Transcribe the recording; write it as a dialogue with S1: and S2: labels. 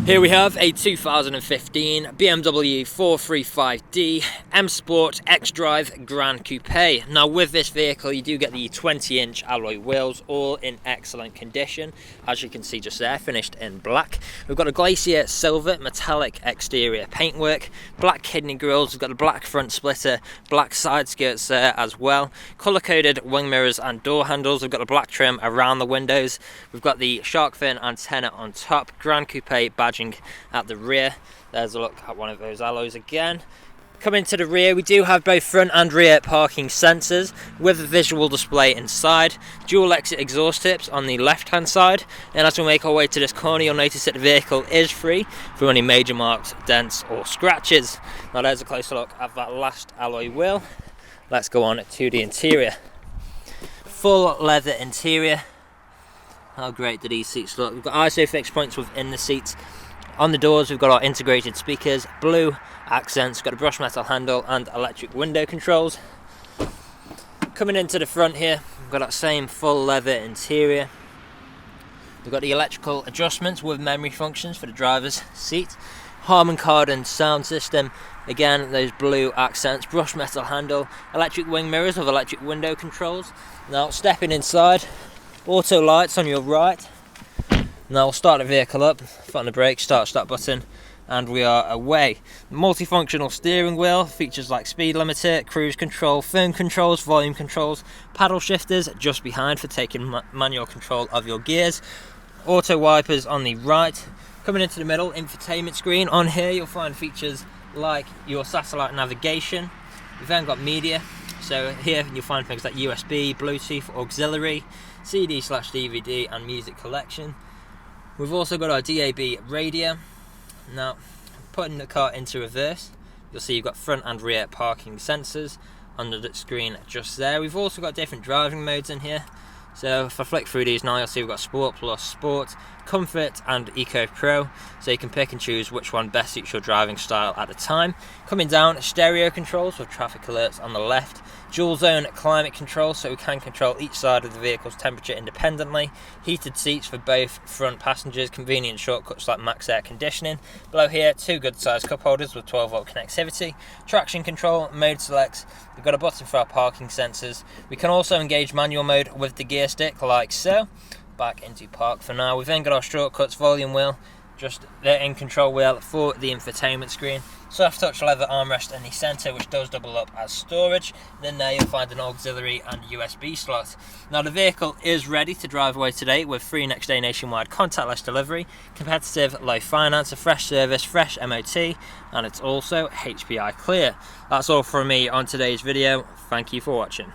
S1: Here we have a 2015 BMW 435D M Sport XDRIVE GRAN Coupe. Now with this vehicle you do get the 20-inch alloy wheels, all in excellent condition, as you can see just there, finished in black. We've got a glacier silver metallic exterior paintwork, black kidney grills, we've got a black front splitter, black side skirts there as well, colour-coded wing mirrors and door handles. We've got a black trim around the windows, we've got the shark fin antenna on top, GRAN Coupe badging at the rear. There's a look at one of those alloys again. Coming to the rear, we do have both front and rear parking sensors with a visual display inside, dual exit exhaust tips on the left hand side, and as we make our way to this corner you'll notice that the vehicle is free from any major marks, dents or scratches. Now there's a closer look at that last alloy wheel. Let's go on to the interior. Full leather interior. How great do these seats look? We've got ISO fixed points within the seats. On the doors we've got our integrated speakers, blue accents, got a brushed metal handle and electric window controls. Coming into the front here, we've got that same full leather interior. We've got the electrical adjustments with memory functions for the driver's seat. Harman Kardon sound system, again those blue accents, brushed metal handle, electric wing mirrors with electric window controls. Now stepping inside, auto lights on your right. Now we'll start the vehicle up, foot on the brake, start button, and we are away. Multifunctional steering wheel, features like speed limiter, cruise control, phone controls, volume controls, paddle shifters just behind for taking manual control of your gears, auto wipers on the right. Coming into the middle, infotainment screen. On here you'll find features like your satellite navigation. We've then got media, so here you'll find things like USB, Bluetooth, auxiliary, CD/DVD and music collection. We've also got our DAB radio. Now, putting the car into reverse, you'll see you've got front and rear parking sensors under the screen just there. We've also got different driving modes in here. So if I flick through these now, you'll see we've got Sport Plus, Sport, Comfort and Eco Pro, so you can pick and choose which one best suits your driving style at the time. Coming down, stereo controls with traffic alerts on the left, dual zone climate control, so we can control each side of the vehicle's temperature independently, heated seats for both front passengers, convenient shortcuts like max air conditioning. Below here, two good sized cup holders with 12-volt connectivity, traction control, mode selects. We've got a button for our parking sensors. We can also engage manual mode with the gear stick like so. Back into park for now. We've then got our shortcuts volume wheel, just the in control wheel for the infotainment screen, soft touch leather armrest in the centre which does double up as storage. Then there you'll find an auxiliary and USB slot. Now the vehicle is ready to drive away today with free next day nationwide contactless delivery, competitive low finance, a fresh service, fresh MOT, and it's also HPI clear. That's all from me on today's video. Thank you for watching.